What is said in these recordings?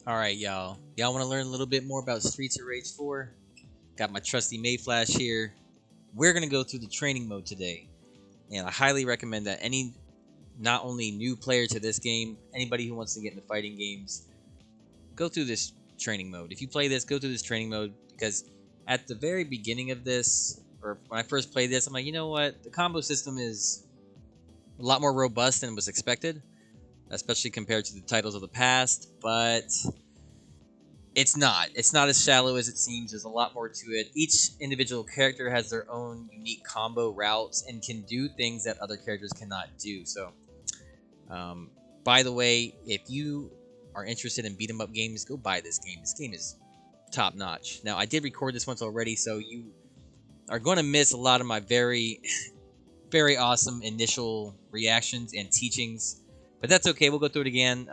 Alright, y'all. Y'all want to learn a little bit more about Streets of Rage 4? Got my trusty Mayflash here. We're going to go through the training mode today. And I highly recommend that any, not only new player to this game, anybody who wants to get into fighting games, go through this training mode. If you play this, go through this training mode, because at the very beginning of this, or when I first played this, I'm like, you know what? The combo system is a lot more robust than was expected, especially compared to the titles of the past, but it's not. It's not as shallow as it seems. There's a lot more to it. Each individual character has their own unique combo routes and can do things that other characters cannot do. So, by the way, if you are interested in beat 'em up games, go buy this game. This game is top notch. Now, I did record this once already, so you are going to miss a lot of my very, very awesome initial reactions and teachings, but that's okay. We'll go through it again.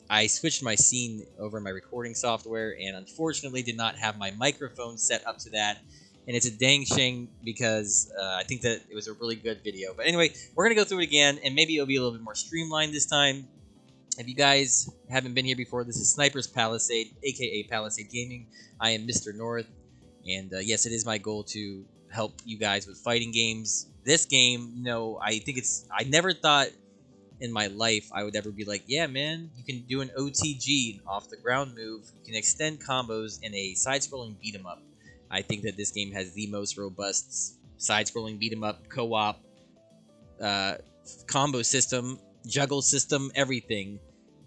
I switched my scene over in my recording software and unfortunately did not have my microphone set up to that. And it's a dang shame because I think that it was a really good video. But anyway, we're going to go through it again and maybe it'll be a little bit more streamlined this time. If you guys haven't been here before, this is Sniper's Palisade, aka Palisade Gaming. I am Mr. North. And yes, it is my goal to help you guys with fighting games. This game, I never thought in my life I would ever be like, yeah, man, you can do an OTG off the ground move. You can extend combos in a side-scrolling beat 'em up. I think that this game has the most robust side-scrolling beat 'em up co-op combo system, juggle system, everything.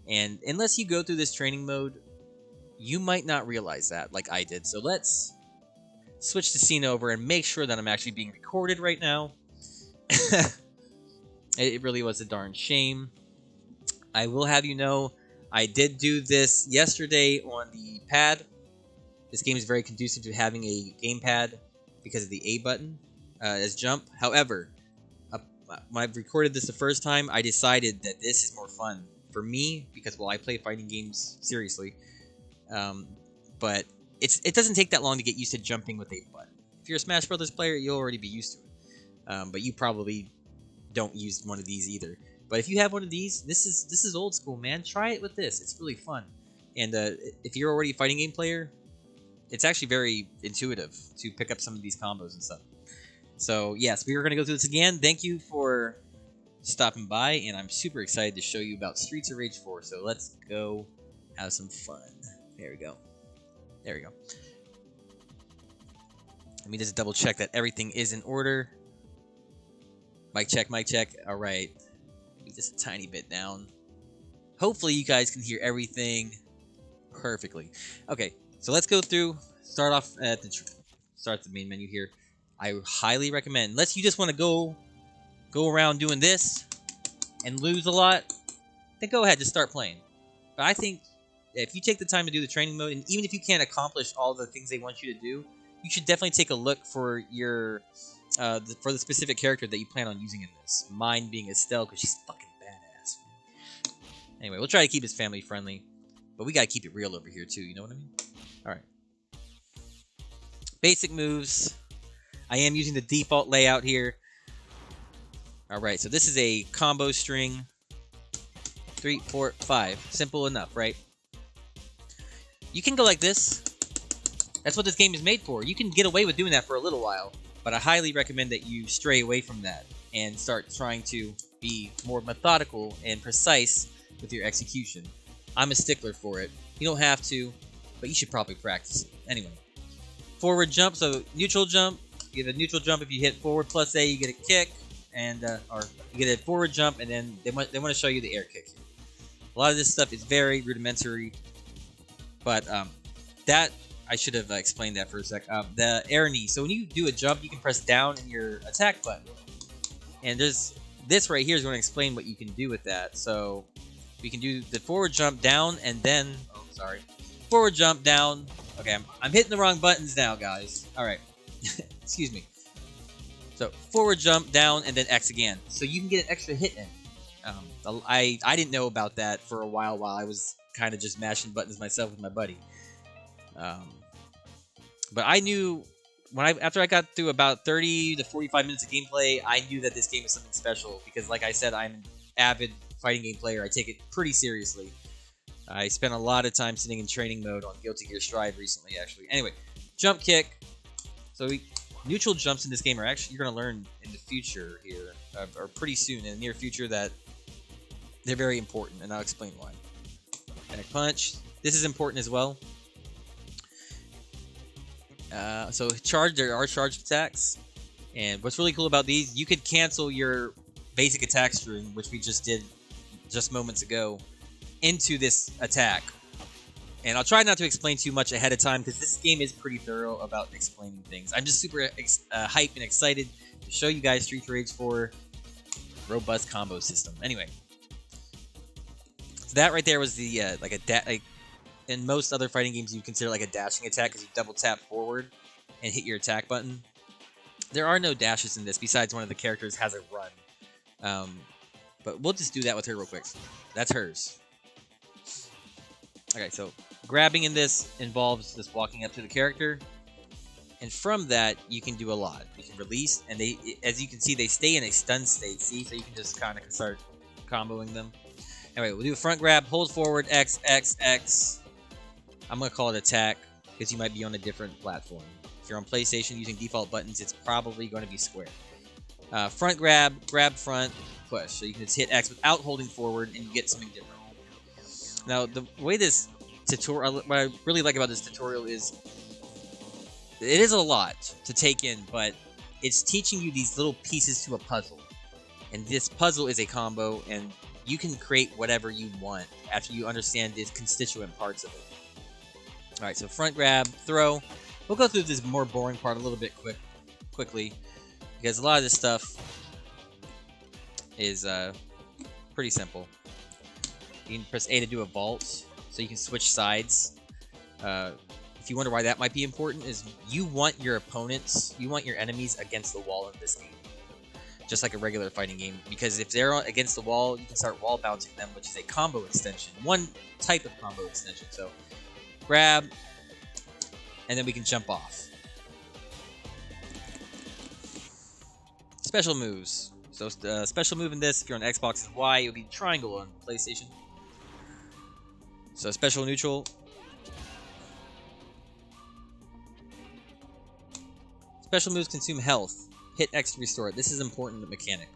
And unless you go through this training mode, you might not realize that like I did. So let's switch the scene over and make sure that I'm actually being recorded right now. It really was a darn shame. I will have you know, I did do this yesterday on the pad. This game is very conducive to having a gamepad because of the A button as jump. However, when I recorded this the first time, I decided that this is more fun for me because, well, I play fighting games seriously. But it doesn't take that long to get used to jumping with a button. If you're a Smash Brothers player, you'll already be used to it. But you probably don't use one of these either. But if you have one of these, this is old school, man. Try it with this. It's really fun. And if you're already a fighting game player, it's actually very intuitive to pick up some of these combos and stuff. So yes, we are going to go through this again. Thank you for stopping by, and I'm super excited to show you about Streets of Rage 4. So let's go have some fun. There we go. There we go. Let me just double check that everything is in order. Mic check, mic check. All right. Maybe just a tiny bit down. Hopefully you guys can hear everything perfectly. Okay, so let's go through. Start off at the main menu here. I highly recommend, unless you just want to go around doing this and lose a lot, then go ahead, just start playing. But I think if you take the time to do the training mode, and even if you can't accomplish all the things they want you to do, you should definitely take a look for your for the specific character that you plan on using in this. Mine being Estel, because she's fucking badass. Anyway, we'll try to keep this family friendly, but we gotta keep it real over here too. You know what I mean? All right. Basic moves. I am using the default layout here. All right, so this is a combo string. 3, 4, 5. Simple enough, right? You can go like this. That's what this game is made for. You can get away with doing that for a little while, but I highly recommend that you stray away from that and start trying to be more methodical and precise with your execution. I'm a stickler for it. You don't have to, but you should probably practice it. Anyway, forward jump, so neutral jump. You get a neutral jump if you hit forward plus A, you get a kick, and or you get a forward jump, and then they want to show you the air kick. A lot of this stuff is very rudimentary, but that I should have explained that for a sec. The air knee. So when you do a jump, you can press down in your attack button, and there's this right here is going to explain what you can do with that. So you can do the forward jump down, and then forward jump down. Okay, I'm hitting the wrong buttons now, guys. All right. Excuse me. So forward jump down and then X again, so you can get an extra hit in. I didn't know about that for a while I was kind of just mashing buttons myself with my buddy. But I knew after I got through about 30 to 45 minutes of gameplay, I knew that this game was something special because, like I said, I'm an avid fighting game player. I take it pretty seriously. I spent a lot of time sitting in training mode on Guilty Gear Strive recently, actually. Anyway, jump kick. So neutral jumps in this game are actually, you're going to learn in the future here, or pretty soon in the near future, that they're very important, and I'll explain why. Back punch. This is important as well. So there are charged attacks, and what's really cool about these, you could cancel your basic attack string, which we just did just moments ago, into this attack. And I'll try not to explain too much ahead of time because this game is pretty thorough about explaining things. I'm just super hyped and excited to show you guys Streets of Rage 4 robust combo system. Anyway, so that right there was the in most other fighting games you consider like a dashing attack because you double tap forward and hit your attack button. There are no dashes in this besides one of the characters has a run. But we'll just do that with her real quick. That's hers. Okay, so grabbing in this involves just walking up to the character, and from that you can do a lot. You can release, and they, as you can see, they stay in a stun state. See, so you can just kind of start comboing them. Anyway, we'll do a front grab, hold forward, X, X, X. I'm gonna call it attack because you might be on a different platform. If you're on PlayStation using default buttons, it's probably going to be square. Front grab, grab front, push. So you can just hit X without holding forward, and you get something different. Now, the way this tutorial, what I really like about this tutorial is, it is a lot to take in, but it's teaching you these little pieces to a puzzle. And this puzzle is a combo, and you can create whatever you want after you understand the constituent parts of it. Alright, so front grab, throw. We'll go through this more boring part a little bit quickly, because a lot of this stuff is pretty simple. You can press A to do a vault, so you can switch sides. If you wonder why that might be important, is you want your opponents, you want your enemies against the wall in this game. Just like a regular fighting game. Because if they're against the wall, you can start wall bouncing them, which is a combo extension. One type of combo extension. So, grab, and then we can jump off. Special moves. So, special move in this, if you're on Xbox, is Y. It would be triangle on PlayStation. So special neutral. Special moves consume health. Hit X to restore it. This is important mechanic.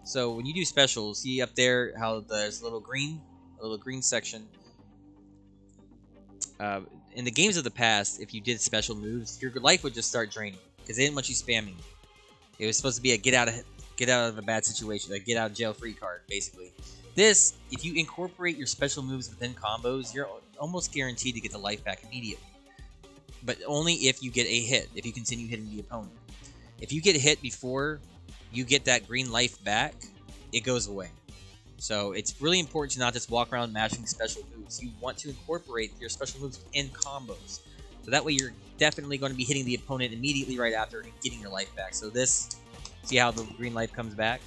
So when you do specials, see up there how there's a little green section. In the games of the past, if you did special moves, your life would just start draining because they didn't want you spamming. It was supposed to be a get out of a bad situation, a get out of jail free card, basically. This, if you incorporate your special moves within combos, you're almost guaranteed to get the life back immediately. But only if you get a hit, if you continue hitting the opponent. If you get hit before you get that green life back, it goes away. So it's really important to not just walk around mashing special moves. You want to incorporate your special moves in combos. So that way you're definitely going to be hitting the opponent immediately right after and getting your life back. So this, see how the green life comes back?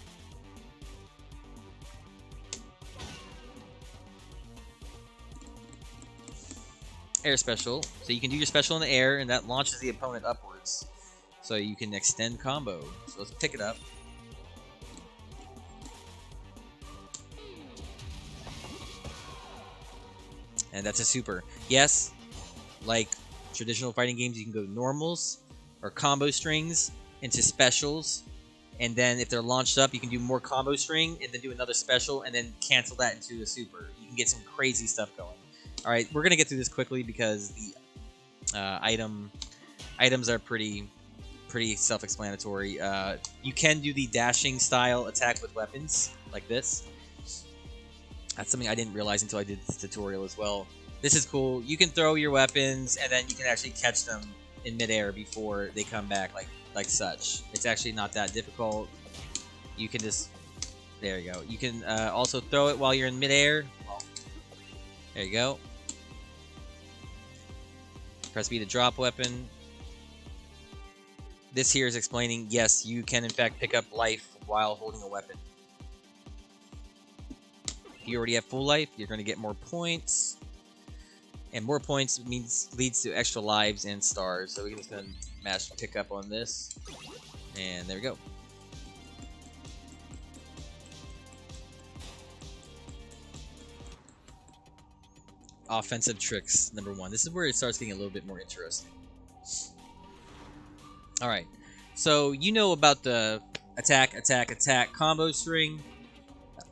Air special. So you can do your special in the air, and that launches the opponent upwards. So you can extend combo. So let's pick it up. And that's a super. Yes, like traditional fighting games, you can go normals or combo strings into specials. And then if they're launched up, you can do more combo string and then do another special and then cancel that into a super. You can get some crazy stuff going. All right, we're going to get through this quickly because the items are pretty self-explanatory. You can do the dashing style attack with weapons like this. That's something I didn't realize until I did this tutorial as well. This is cool. You can throw your weapons and then you can actually catch them in midair before they come back like such. It's actually not that difficult. You can just, there you go. You can also throw it while you're in midair. Well, there you go. Press B to drop weapon. This here is explaining, yes, you can in fact pick up life while holding a weapon. If you already have full life, you're going to get more points. And more points leads to extra lives and stars. So we're just going to mash pick up on this. And there we go. offensive tricks number 1. This is where it starts getting a little bit more interesting. All right, so you know about the attack, attack, attack combo string.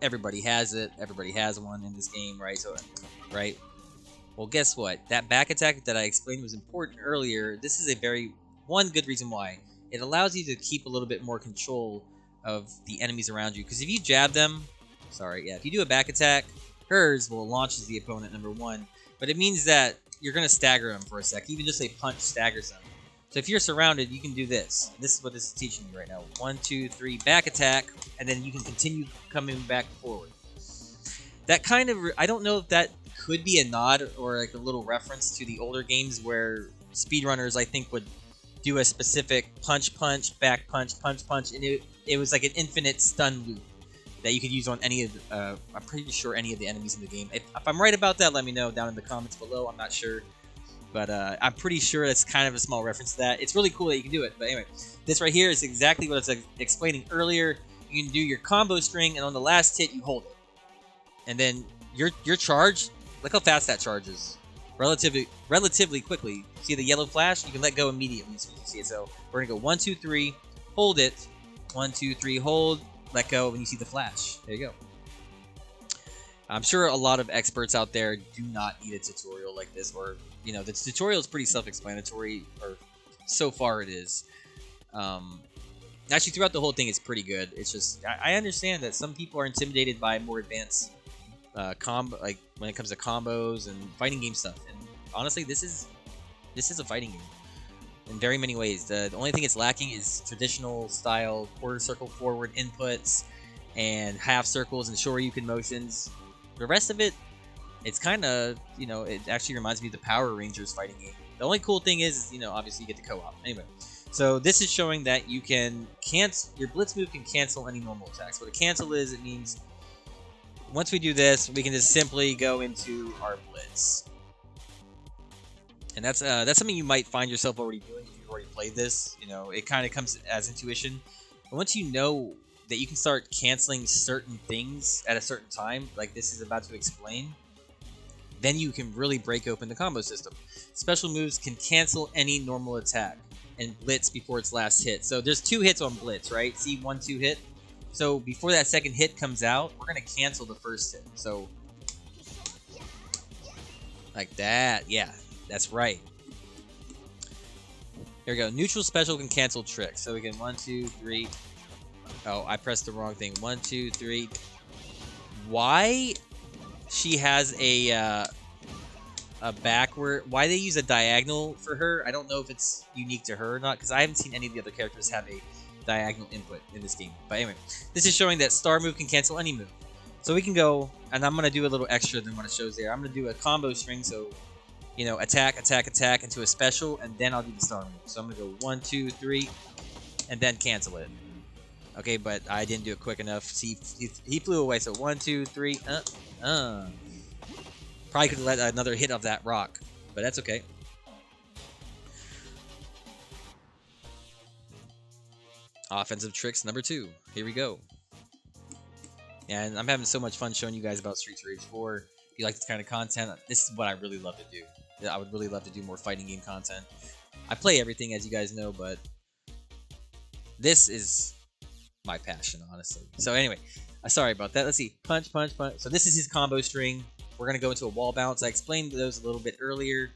Everybody has it. Everybody has one in this game, right? So, right. Well, guess what? That back attack that I explained was important earlier. This is one good reason why. It allows you to keep a little bit more control of the enemies around you. Because if you jab them, if you do a back attack, hers will launches the opponent, number 1. But it means that you're going to stagger them for a sec. Even just a punch staggers them. So if you're surrounded, you can do this. This is what this is teaching me right now. 1, 2, 3, back attack, and then you can continue coming back forward. That kind of, I don't know if that could be a nod or like a little reference to the older games where speedrunners, I think, would do a specific punch, punch, back punch, punch, punch, and it was like an infinite stun loop that you could use on any of the, I'm pretty sure any of the enemies in the game. If I'm right about that, let me know down in the comments below. I'm not sure. But I'm pretty sure that's kind of a small reference to that. It's really cool that you can do it. But anyway, this right here is exactly what I was explaining earlier. You can do your combo string, and on the last hit, you hold it. And then your charge, look how fast that charges. Relatively quickly. See the yellow flash? You can let go immediately as soon as you see it. So we're going to go 1, 2, 3, hold it. 1, 2, 3, hold, let go, and you see the flash. There you go. I'm sure a lot of experts out there do not need a tutorial like this, or, you know, the tutorial is pretty self-explanatory, or so far it is. Actually, throughout the whole thing, it's pretty good. It's just, I understand that some people are intimidated by more advanced like when it comes to combos and fighting game stuff. And honestly, this is a fighting game in very many ways. The only thing it's lacking is traditional style quarter circle forward inputs and half circles and Shoryuken motions. The rest of it, it's kind of, you know, it actually reminds me of the Power Rangers fighting game. The only cool thing is, you know, obviously you get the co-op. Anyway, so this is showing that you can cancel, your blitz move can cancel any normal attacks. What a cancel is, it means once we do this, we can just simply go into our blitz. And that's something you might find yourself already doing if you've already played this. You know, it kind of comes as intuition. But once you know that you can start canceling certain things at a certain time, like this is about to explain, then you can really break open the combo system. Special moves can cancel any normal attack and blitz before its last hit. So there's 2 hits on blitz, right? See, 1, 2 hit. So before that second hit comes out, we're going to cancel the first hit. So like that. Yeah, that's right. Here we go. Neutral special can cancel tricks. So we can 1, 2, 3. Oh, I pressed the wrong thing. 1, 2, 3. Why she has a backward? Why they use a diagonal for her? I don't know if it's unique to her or not, because I haven't seen any of the other characters have a diagonal input in this game. But anyway, this is showing that star move can cancel any move. So we can go, and I'm going to do a little extra than what it shows there. I'm going to do a combo string, so, you know, attack, attack, attack into a special, and then I'll do the star move. So I'm going to go 1, 2, 3, and then cancel it. Okay, but I didn't do it quick enough. See, he flew away. So 1, 2, 3. Probably could have let another hit of that rock, but that's okay. Offensive tricks number 2. Here we go. And I'm having so much fun showing you guys about Streets of Rage 4. If you like this kind of content, this is what I really love to do. I would really love to do more fighting game content. I play everything, as you guys know, but this is my passion, honestly. So anyway, sorry about that. Let's see. Punch, punch, punch. So this is his combo string. We're going to go into a wall bounce. I explained those a little bit earlier.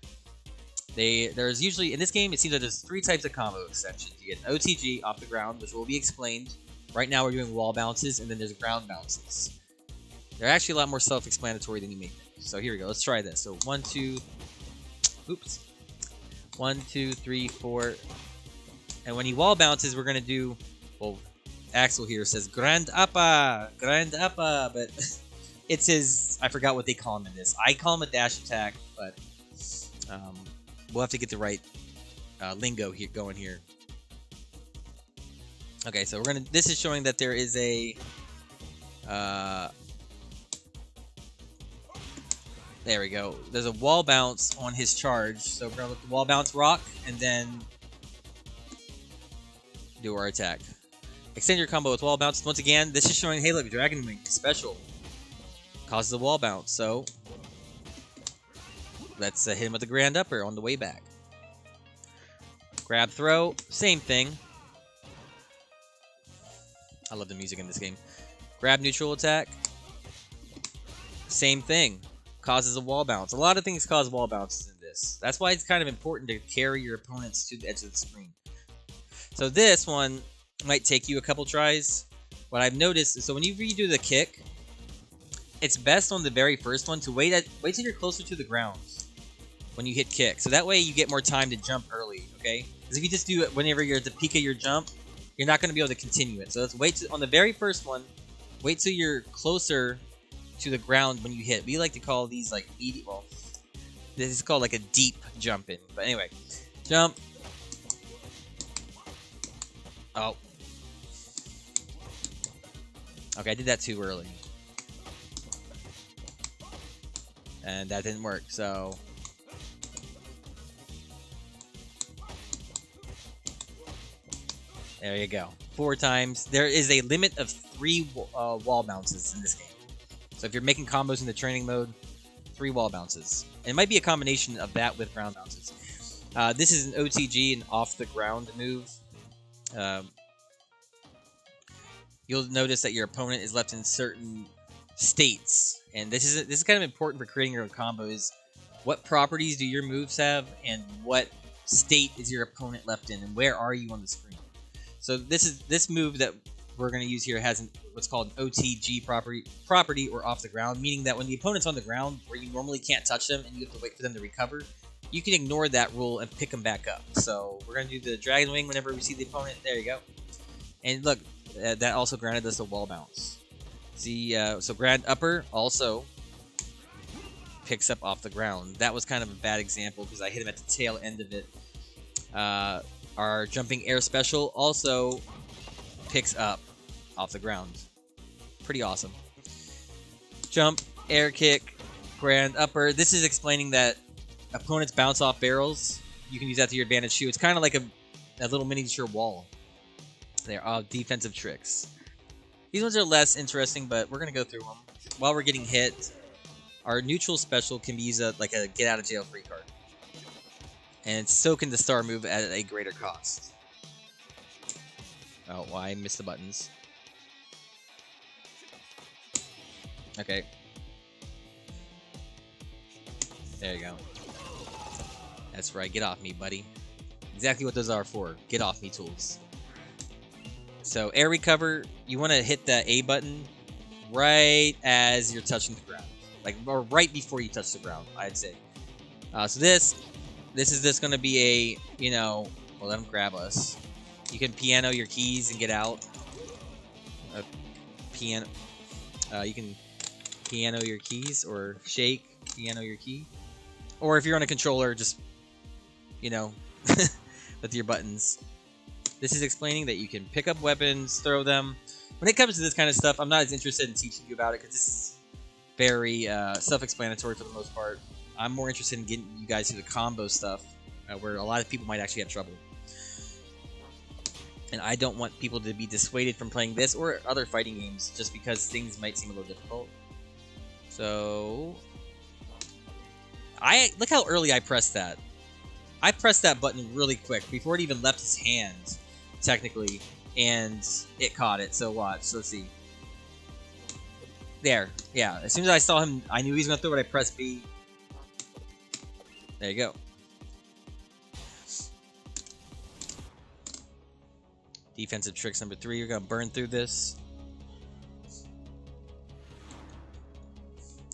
There's usually, in this game, it seems that there's 3 types of combo extensions. You get an OTG, off the ground, which will be explained. Right now we're doing wall bounces, and then there's ground bounces. They're actually a lot more self-explanatory than you may think. So here we go. Let's try this. So 1, 2, oops. 1, 2, 3, 4. And when he wall bounces, we're going to do, well, Axel here says Grand Appa, but it's his, I forgot what they call him in this. I call him a dash attack, but we'll have to get the right lingo here going here. Okay, so this is showing that there is a there we go. There's a wall bounce on his charge. So we're gonna let the wall bounce rock and then do our attack. Extend your combo with wall bounce. Once again, this is showing, hey look, Dragon Wing special. Causes a wall bounce, so let's hit him with the grand upper on the way back. Grab throw, same thing. I love the music in this game. Grab neutral attack, same thing. Causes a wall bounce. A lot of things cause wall bounces in this. That's why it's kind of important to carry your opponents to the edge of the screen. So this one might take you a couple tries. What I've noticed is, so when you redo the kick, it's best on the very first one to wait till you're closer to the ground when you hit kick. So that way you get more time to jump early, okay? Because if you just do it whenever you're at the peak of your jump, you're not going to be able to continue it. So let's wait on the very first one, wait till you're closer to the ground when you hit. We like to call these like medium. Well, this is called like a deep jump in. But anyway, jump. Oh. Okay, I did that too early. And that didn't work, so... There you go. 4 times. There is a limit of 3 wall bounces in this game. So if you're making combos in the training mode, 3 wall bounces. And it might be a combination of that with ground bounces. This is an OTG, an off-the-ground move. You'll notice that your opponent is left in certain states. And this is kind of important for creating your own combos. What properties do your moves have, and what state is your opponent left in, and where are you on the screen? So this move that we're going to use here has what's called an OTG property or off the ground, meaning that when the opponent's on the ground where you normally can't touch them and you have to wait for them to recover, you can ignore that rule and pick them back up. So we're going to do the Dragon Wing whenever we see the opponent. There you go. And look, that also granted us a wall bounce. See, so Grand Upper also picks up off the ground. That was kind of a bad example because I hit him at the tail end of it. Our Jumping Air Special also picks up off the ground. Pretty awesome. Jump, Air Kick, Grand Upper. This is explaining that opponents bounce off barrels. You can use that to your advantage too. It's kind of like a little miniature wall. They're all defensive tricks. These ones are less interesting, but we're going to go through them. While we're getting hit, our neutral special can be used like a get-out-of-jail-free card. And so can the star move at a greater cost. Oh, well, I missed the buttons. Okay. There you go. That's right, get off me, buddy. Exactly what those are for. Get off me tools. So, air recover, you want to hit the A button right as you're touching the ground. Or right before you touch the ground, I'd say. So this is just going to be a, well, let him grab us. You can piano your keys and get out. You can piano your keys or shake, piano your key. Or if you're on a controller, just, with your buttons. This is explaining that you can pick up weapons, throw them. When it comes to this kind of stuff, I'm not as interested in teaching you about it because this is very self-explanatory for the most part. I'm more interested in getting you guys to the combo stuff, where a lot of people might actually have trouble. And I don't want people to be dissuaded from playing this or other fighting games just because things might seem a little difficult. So, look how early I pressed that. I pressed that button really quick before it even left his hand, technically, and it caught it. So watch. Let's see. There. Yeah. As soon as I saw him, I knew he was going to throw it. I pressed B. There you go. Defensive tricks number 3. You're going to burn through this.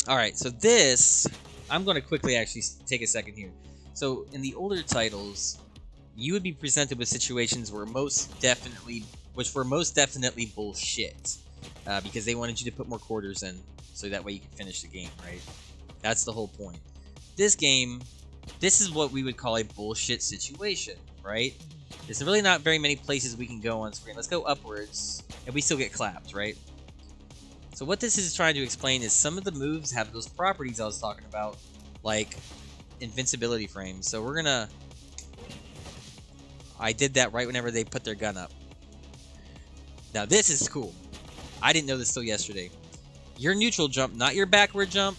Alright, so this, I'm going to quickly actually take a second here. So, in the older titles, you would be presented with situations where which were most definitely bullshit. Because they wanted you to put more quarters in, so that way you can finish the game, right? That's the whole point. This game, this is what we would call a bullshit situation, right? There's really not very many places we can go on screen. Let's go upwards, and we still get clapped, right? So what this is trying to explain is some of the moves have those properties I was talking about, like Invincibility Frames. So we're gonna... I did that right whenever they put their gun up. Now this is cool. I didn't know this till yesterday. Your neutral jump, not your backward jump,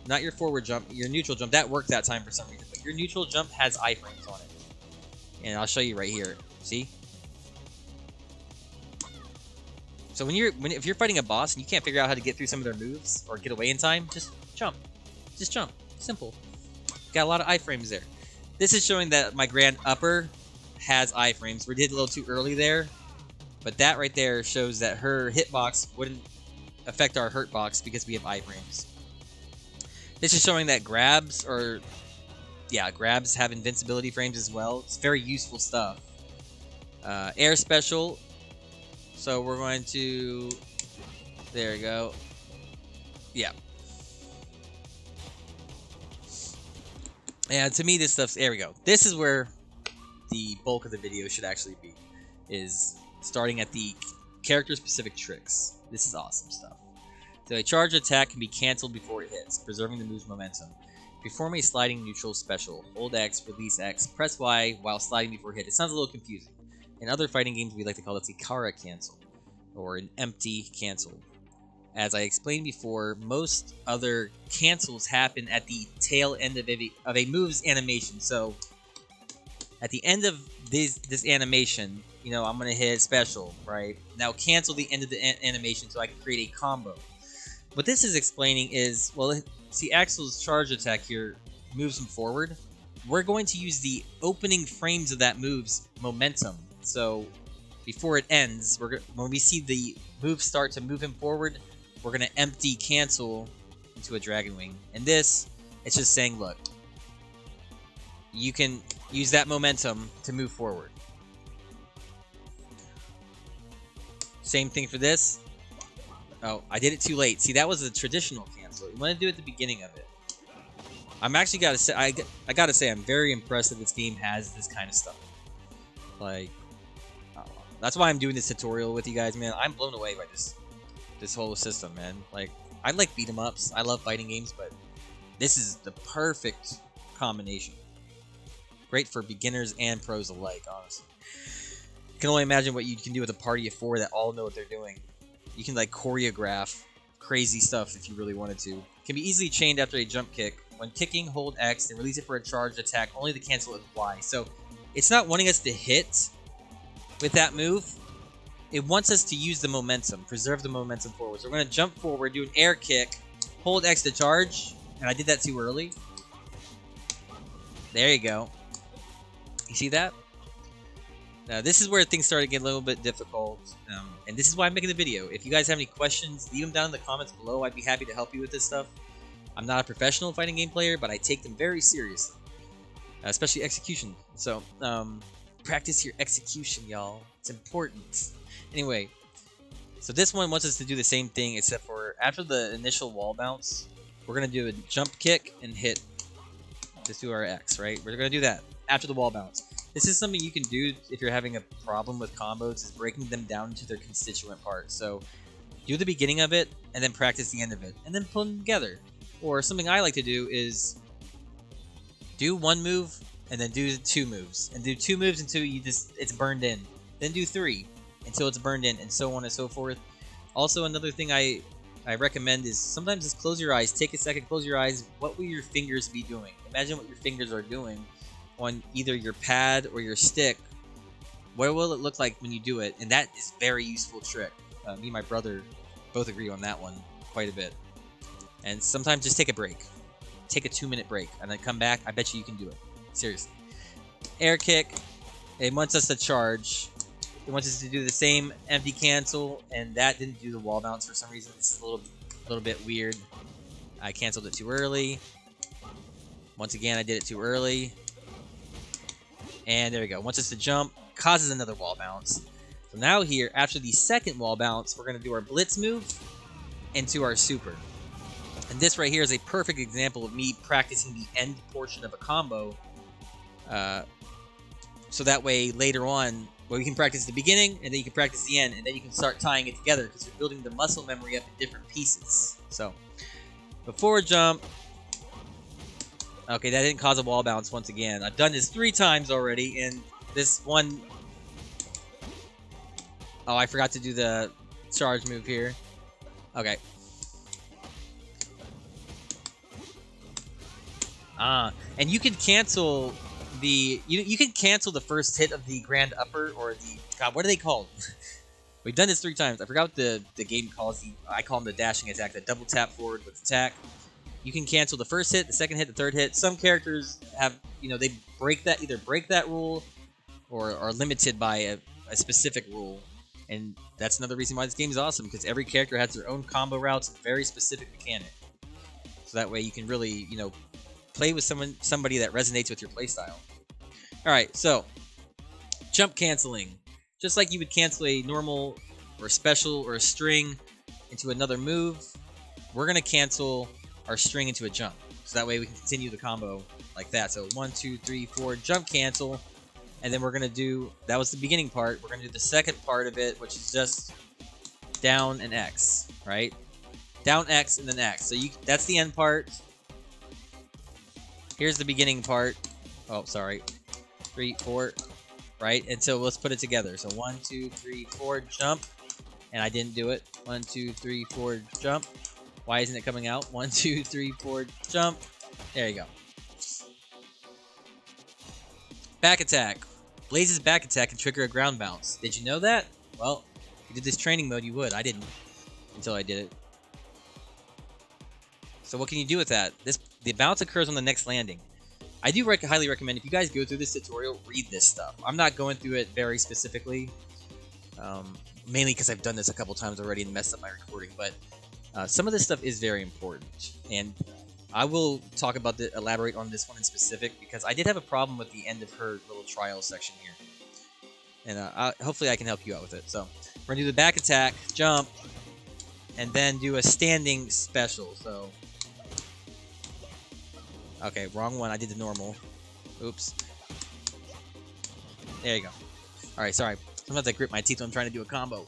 not your forward jump, your neutral jump. That worked that time for some reason, but your neutral jump has iframes on it. And I'll show you right here. See? So if you're fighting a boss and you can't figure out how to get through some of their moves or get away in time, just jump. Just jump. Simple. Got a lot of iframes there. This is showing that my grand upper has iframes. We did a little too early there, but that right there shows that her hitbox wouldn't affect our hurt box because we have iframes. This is showing that grabs have invincibility frames as well. It's very useful stuff. Air special. So we're going to, there we go. Yeah. And to me, this stuff's, there we go. This is where the bulk of the video should actually be, is starting at the character-specific tricks. This is awesome stuff. So a charge attack can be cancelled before it hits, preserving the move's momentum. Perform a sliding neutral special. Hold X, release X, press Y while sliding before hit. It sounds a little confusing. In other fighting games, we like to call this a Kara cancel, or an empty cancel. As I explained before, most other cancels happen at the tail end of a move's animation. So, at the end of this animation, you know, I'm going to hit special, right? Now cancel the end of the animation so I can create a combo. What this is explaining is, well, see Axel's charge attack here moves him forward. We're going to use the opening frames of that move's momentum. So, before it ends, when we see the move start to move him forward, we're going to empty cancel into a Dragon Wing. And this, it's just saying, look, you can use that momentum to move forward. Same thing for this. Oh, I did it too late. See, that was a traditional cancel. You want to do it at the beginning of it. I'm actually gotta say, I gotta say, I'm very impressed that this game has this kind of stuff. Like, that's why I'm doing this tutorial with you guys, man. I'm blown away by this whole system, man. Like, I like beat 'em ups. I love fighting games, but this is the perfect combination. Great for beginners and pros alike, honestly. You can only imagine what you can do with a party of 4 that all know what they're doing. You can, like, choreograph crazy stuff if you really wanted to. It can be easily chained after a jump kick. When kicking, hold X and release it for a charged attack, only to cancel with Y. So, it's not wanting us to hit with that move. It wants us to use the momentum, preserve the momentum forward. So we're going to jump forward, do an air kick, hold X to charge, and I did that too early. There you go. You see that? Now this is where things start to get a little bit difficult, and this is why I'm making the video. If you guys have any questions, leave them down in the comments below. I'd be happy to help you with this stuff. I'm not a professional fighting game player, but I take them very seriously, especially execution. So, practice your execution, y'all. It's important. Anyway, so this one wants us to do the same thing, except for after the initial wall bounce, we're going to do a jump kick and hit. Just do our X, right? We're going to do that after the wall bounce. This is something you can do if you're having a problem with combos, is breaking them down into their constituent parts. So, do the beginning of it, and then practice the end of it, and then put them together. Or something I like to do is do one move, and then do 2 moves. And do 2 moves until it's burned in. Then do 3 until it's burned in, and so on and so forth. Also, another thing I recommend is sometimes just close your eyes. Take a second, close your eyes. What will your fingers be doing? Imagine what your fingers are doing on either your pad or your stick. What will it look like when you do it? And that is a very useful trick. Me and my brother both agree on that one quite a bit. And sometimes just take a break. Take a 2-minute break and then come back. I bet you can do it. Seriously. Air kick. It wants us to charge. It wants us to do the same empty cancel, and that didn't do the wall bounce for some reason. This is a little bit weird. I canceled it too early. Once again, I did it too early. And there we go. Wants us to jump. Causes another wall bounce. So now here, after the second wall bounce, we're going to do our blitz move into our super. And this right here is a perfect example of me practicing the end portion of a combo. So that way, later on, well, you can practice the beginning, and then you can practice the end, and then you can start tying it together, because you're building the muscle memory up in different pieces. So, before jump. Okay, that didn't cause a wall bounce once again. I've done this 3 times already, and this one... Oh, I forgot to do the charge move here. Okay. And you can cancel you can cancel the first hit of the grand upper or the God. What are they called? We've done this 3 times. I forgot what the game calls I call them the dashing attack, the double tap forward with attack. You can cancel the first hit, the second hit, the third hit. Some characters have, they break that, either break that rule or are limited by a specific rule. And that's another reason why this game is awesome, because every character has their own combo routes and very specific mechanic. So that way you can really, play with somebody that resonates with your playstyle. Alright, so jump canceling. Just like you would cancel a normal or a special or a string into another move, we're going to cancel our string into a jump. So that way we can continue the combo like that. So 1, 2, 3, 4, jump cancel. And then we're going to do, that was the beginning part. We're going to do the second part of it, which is just down and X, right? Down X and then X. So that's the end part. Here's the beginning part. Oh, sorry. 3, 4, right? And so let's put it together. So 1, 2, 3, 4, jump. And I didn't do it. 1, 2, 3, 4, jump. Why isn't it coming out? 1, 2, 3, 4, jump. There you go. Back attack. Blaze's back attack can trigger a ground bounce. Did you know that? Well, if you did this training mode, you would. I didn't until I did it. So what can you do with that? The bounce occurs on the next landing. I do highly recommend, if you guys go through this tutorial, read this stuff. I'm not going through it very specifically, mainly because I've done this a couple times already and messed up my recording, but some of this stuff is very important, and I will elaborate on this one in specific, because I did have a problem with the end of her little trial section here. And hopefully I can help you out with it. So we're going to do the back attack, jump, and then do a standing special. So, okay, wrong one. I did the normal. Oops. There you go. Alright, sorry. Sometimes I grip my teeth when I'm trying to do a combo.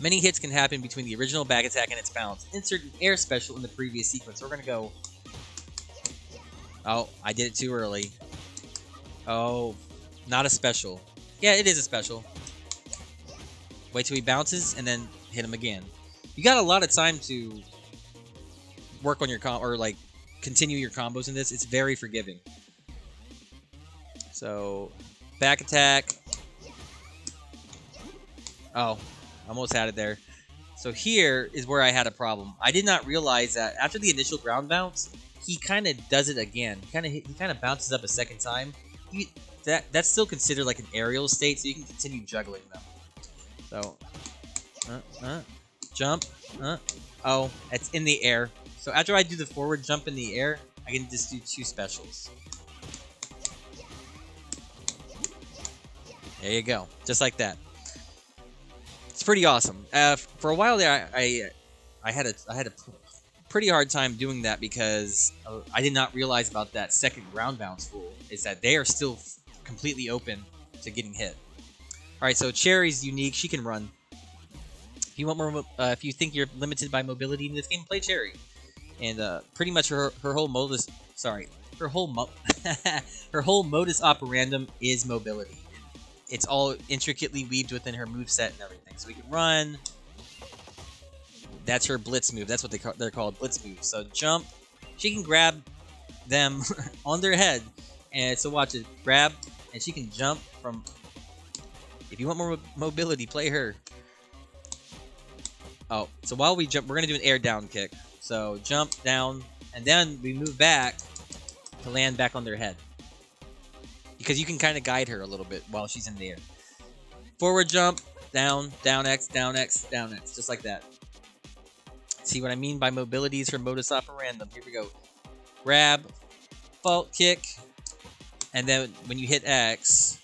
Many hits can happen between the original back attack and its bounce. Insert an air special in the previous sequence. So we're going to go... Oh, I did it too early. Oh, not a special. Yeah, it is a special. Wait till he bounces and then hit him again. You got a lot of time to work on your continue your combos in this. It's very forgiving. So, back attack. Oh, almost had it there. So here is where I had a problem. I did not realize that after the initial ground bounce, he kind of does it again. He kind of bounces up a second time. That's still considered like an aerial state, so you can continue juggling them. So, jump. Oh, it's in the air. So after I do the forward jump in the air, I can just do 2 specials. There you go, just like that. It's pretty awesome. For a while there, I had a pretty hard time doing that because I did not realize about that second ground bounce rule. Is that they are still completely open to getting hit. All right, so Cherry's unique. She can run. If you want more, if you think you're limited by mobility in this game, play Cherry. And pretty much her whole modus. Sorry, her whole modus operandum is mobility. It's all intricately weaved within her moveset and everything. So we can run. That's her blitz move. That's what they're called, blitz moves. So jump. She can grab them on their head. And so watch it. Grab. And she can jump from... If you want more mobility, play her. Oh, so while we jump, we're going to do an air down kick. So jump down. And then we move back to land back on their head. Because you can kind of guide her a little bit while she's in the air. Forward jump, down, down X, down X, down X. Just like that. See what I mean by mobility is her modus operandum. Here we go. Grab, fault kick, and then when you hit X,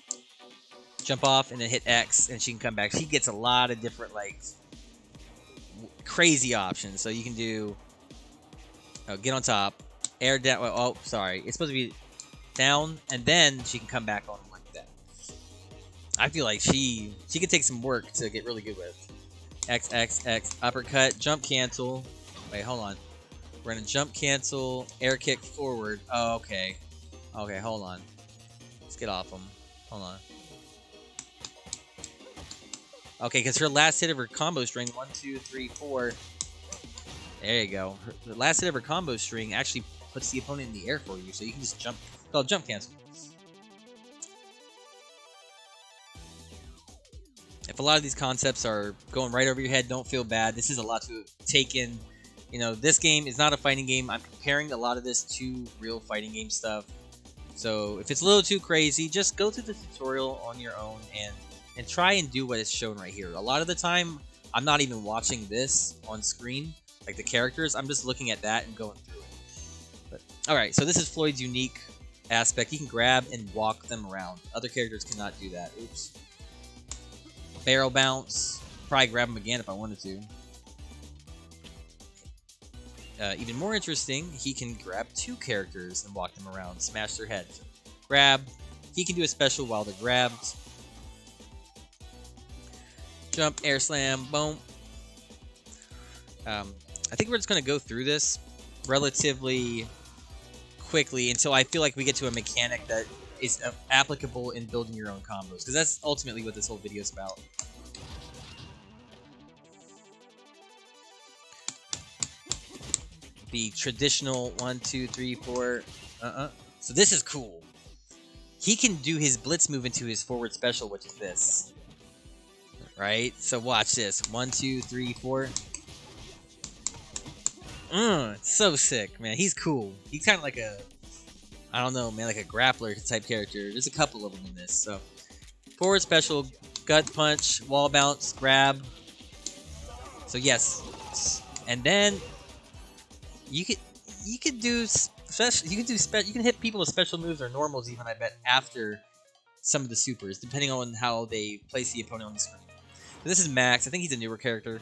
jump off and then hit X, and she can come back. She gets a lot of different, like, crazy options. So you can do, get on top, air down. Oh, sorry. It's supposed to be down, and then she can come back on like that. I feel like she could take some work to get really good with. X, X, X, uppercut, jump cancel. Wait, hold on. We're going to jump cancel, air kick forward. Oh, okay. Okay, hold on. Let's get off them. Hold on. Okay, because her last hit of her combo string, 1, 2, 3, 4. There you go. The last hit of her combo string actually puts the opponent in the air for you, so you can just jump. Called jump cancel. If a lot of these concepts are going right over your head, don't feel bad. This is a lot to take in. You know, this game is not a fighting game. I'm comparing a lot of this to real fighting game stuff. So if it's a little too crazy, just go through the tutorial on your own and try and do what is shown right here. A lot of the time, I'm not even watching this on screen, like the characters. I'm just looking at that and going through it. But all right, so this is Floyd's unique aspect. He can grab and walk them around. Other characters cannot do that. Oops. Barrel bounce. Probably grab him again if I wanted to. Even more interesting, he can grab two characters and walk them around, smash their heads. Grab. He can do a special while they're grabbed. Jump, air slam, boom. I think we're just going to go through this relatively quickly until I feel like we get to a mechanic that is applicable in building your own combos, because that's ultimately what this whole video is about. The traditional 1, 2, 3, 4. So this is cool. He can do his blitz move into his forward special, which is this. Right? So watch this. 1, 2, 3, 4. It's so sick, man. He's cool. He's kind of like a, I don't know, man, like a grappler type character. There's a couple of them in this. So forward special, gut punch, wall bounce, grab. So yes, and then you can do special. You can hit people with special moves or normals even. I bet after some of the supers, depending on how they place the opponent on the screen. But this is Max. I think he's a newer character.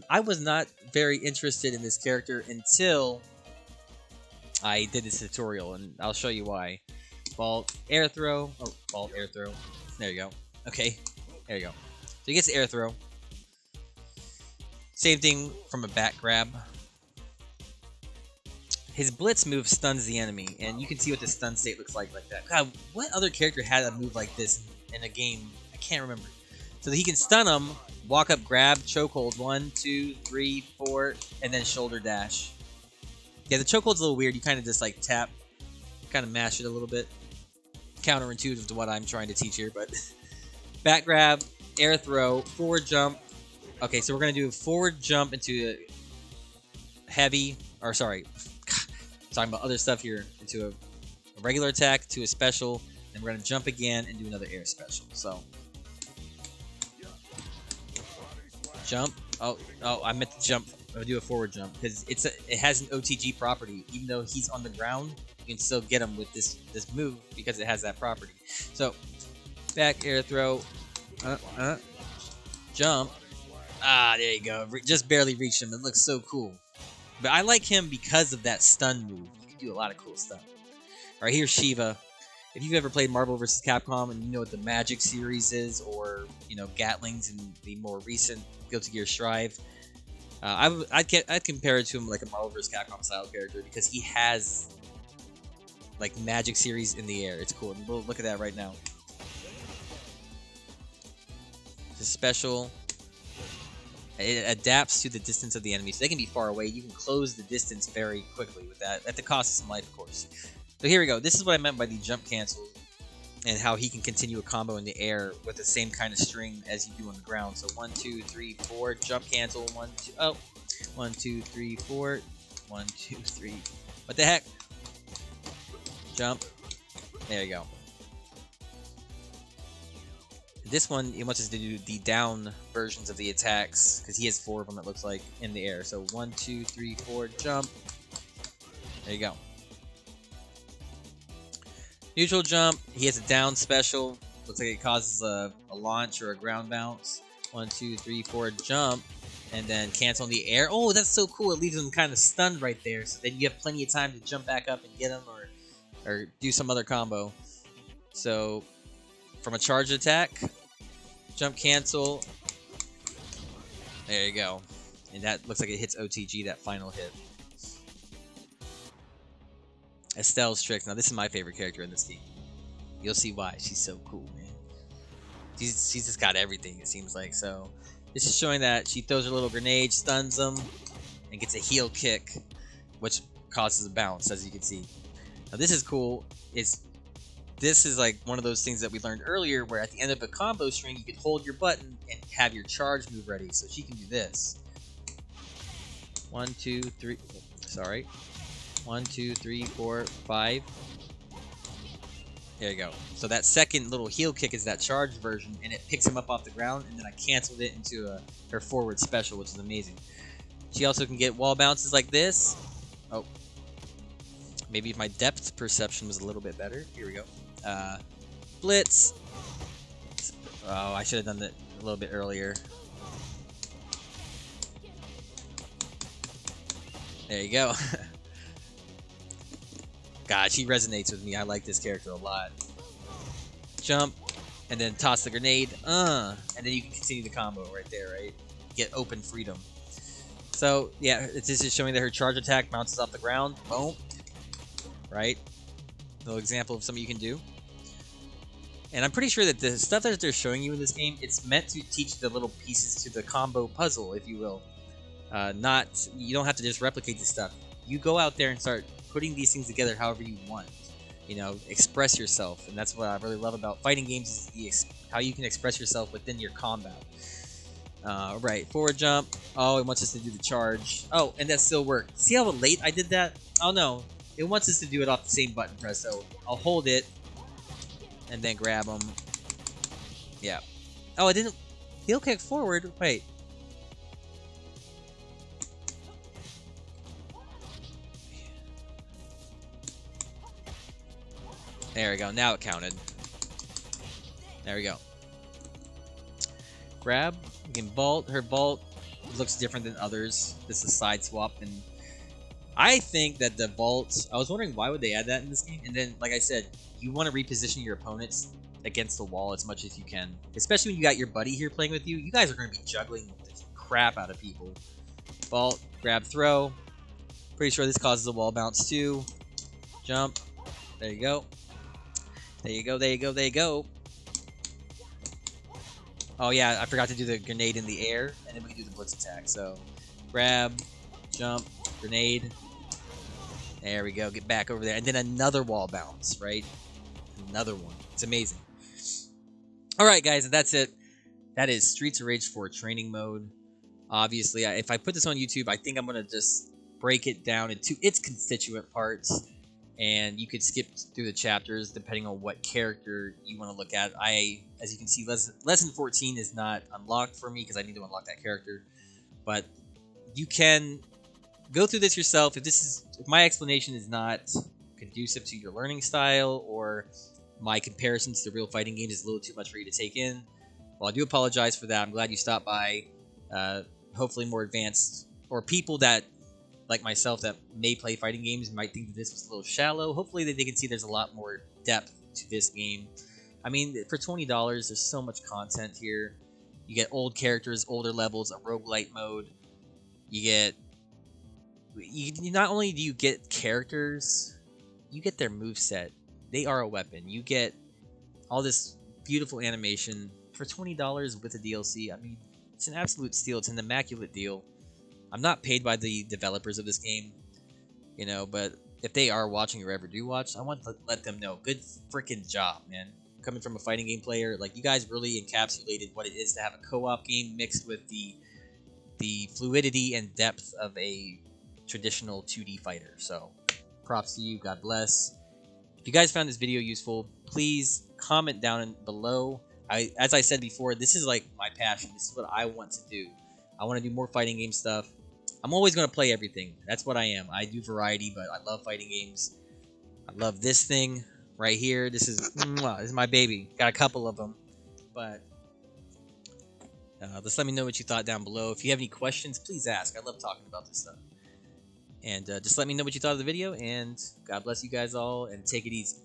I was not very interested in this character until I did this tutorial, and I'll show you why. Vault, air throw. Oh, vault, air throw. There you go. Okay, there you go. So he gets the air throw. Same thing from a back grab. His blitz move stuns the enemy, and you can see what the stun state looks like that. God, what other character had a move like this in a game? I can't remember. So that he can stun them, walk up, grab, chokehold, 1, 2, 3, 4, and then shoulder dash. Yeah, the chokehold's a little weird. You kind of just like tap, kind of mash it a little bit. Counterintuitive to what I'm trying to teach here, but back grab, air throw, forward jump. Okay, so we're gonna do a forward jump into a heavy, or sorry, talking about other stuff here, into a regular attack to a special, and we're gonna jump again and do another air special. So jump. Oh, I meant to jump. I'll do a forward jump because it has an OTG property. Even though he's on the ground, you can still get him with this move because it has that property. So back air throw, jump. There you go. Just barely reached him. It looks so cool. But I like him because of that stun move. You can do a lot of cool stuff. All right, here's Shiva. If you've ever played Marvel vs. Capcom and you know what the Magic series is, or you know Gatlings and the more recent Guilty Gear Strive, I'd compare it to him like a Marvel vs. Capcom style character because he has like Magic series in the air. It's cool. We'll look at that right now. It's a special. It adapts to the distance of the enemy, so they can be far away. You can close the distance very quickly with that, at the cost of some life, of course. So here we go. This is what I meant by the jump cancel, and how he can continue a combo in the air with the same kind of string as you do on the ground. So 1, 2, 3, 4, jump cancel. 1, 2, 1, 2, 3, 4, 1, 2, 3. What the heck? Jump. There you go. This one, he wants us to do the down versions of the attacks, because he has 4 of them, it looks like, in the air. So 1, 2, 3, 4, jump. There you go. Neutral jump. He has a down special. Looks like it causes a launch or a ground bounce. 1, 2, 3, 4, jump. And then cancel in the air. Oh, that's so cool. It leaves him kind of stunned right there. So then you have plenty of time to jump back up and get him, or do some other combo. So from a charged attack, jump cancel. There you go. And that looks like it hits OTG, that final hit. Estel's trick. Now this is my favorite character in this team. You'll see why. She's so cool, man. She's just got everything, it seems like. So this is showing that she throws her little grenade, stuns them, and gets a heel kick, which causes a bounce, as you can see. Now this is cool. This is like one of those things that we learned earlier, where at the end of a combo string, you could hold your button and have your charge move ready. So she can do this. 1, 2, 3. Sorry. 1, 2, 3, 4, 5. There you go. So that second little heel kick is that charge version, and it picks him up off the ground, and then I canceled it into her forward special, which is amazing. She also can get wall bounces like this. Oh. Maybe if my depth perception was a little bit better. Here we go. Blitz. Oh, I should have done that a little bit earlier. There you go. God, she resonates with me. I like this character a lot. Jump, and then toss the grenade. And then you can continue the combo right there, right? Get open freedom. So, yeah, this is showing that her charge attack bounces off the ground. Boom. Right? Little example of something you can do. And I'm pretty sure that the stuff that they're showing you in this game, it's meant to teach the little pieces to the combo puzzle, if you will. You don't have to just replicate this stuff. You go out there and start putting these things together however you want. You know, express yourself. And that's what I really love about fighting games, is how you can express yourself within your combat. Right, forward jump. Oh, it wants us to do the charge. Oh, and that still worked. See how late I did that? Oh no, it wants us to do it off the same button press. So I'll hold it and then grab them. Yeah. Oh, I didn't heel kick forward. Wait. There we go. Now it counted. There we go. Grab. You can vault. Her vault looks different than others. This is side swap, and I think that the vault, I was wondering why would they add that in this game, and then like I said, you want to reposition your opponents against the wall as much as you can, especially when you got your buddy here playing with you. You guys are going to be juggling the crap out of people. Vault, grab, throw. Pretty sure this causes a wall bounce too. Jump. There you go. There you go, there you go, there you go. Oh yeah, I forgot to do the grenade in the air, and then we can do the blitz attack. So, grab, jump, grenade. There we go, get back over there. And then another wall bounce, right? Another one. It's amazing. Alright guys, and that's it. That is Streets of Rage 4 training mode. Obviously, if I put this on YouTube, I think I'm going to just break it down into its constituent parts. And you could skip through the chapters depending on what character you want to look at. As you can see, lesson 14 is not unlocked for me because I need to unlock that character. But you can go through this yourself. If my explanation is not conducive to your learning style, or my comparisons to real fighting games is a little too much for you to take in, well, I do apologize for that. I'm glad you stopped by. Hopefully more advanced, or people that like myself that may play fighting games might think that this was a little shallow. Hopefully they can see there's a lot more depth to this game. I mean, for $20, there's so much content here. You get old characters, older levels, a roguelite mode. You not only do you get characters, you get their moveset. They are a weapon. You get all this beautiful animation for $20 with a DLC. I mean, it's an absolute steal. It's an immaculate deal. I'm not paid by the developers of this game, you know, but if they are watching or ever do watch, I want to let them know, good freaking job, man. Coming from a fighting game player, like, you guys really encapsulated what it is to have a co-op game mixed with the fluidity and depth of a traditional 2D fighter. So, props to you. God bless. If you guys found this video useful, please comment down below. As I said before, this is like my passion. This is what I want to do. I want to do more fighting game stuff. I'm always going to play everything. That's what I am. I do variety, but I love fighting games. I love this thing right here. This is my baby. Got a couple of them. But just let me know what you thought down below. If you have any questions, please ask. I love talking about this stuff. And just let me know what you thought of the video. And God bless you guys all. And take it easy.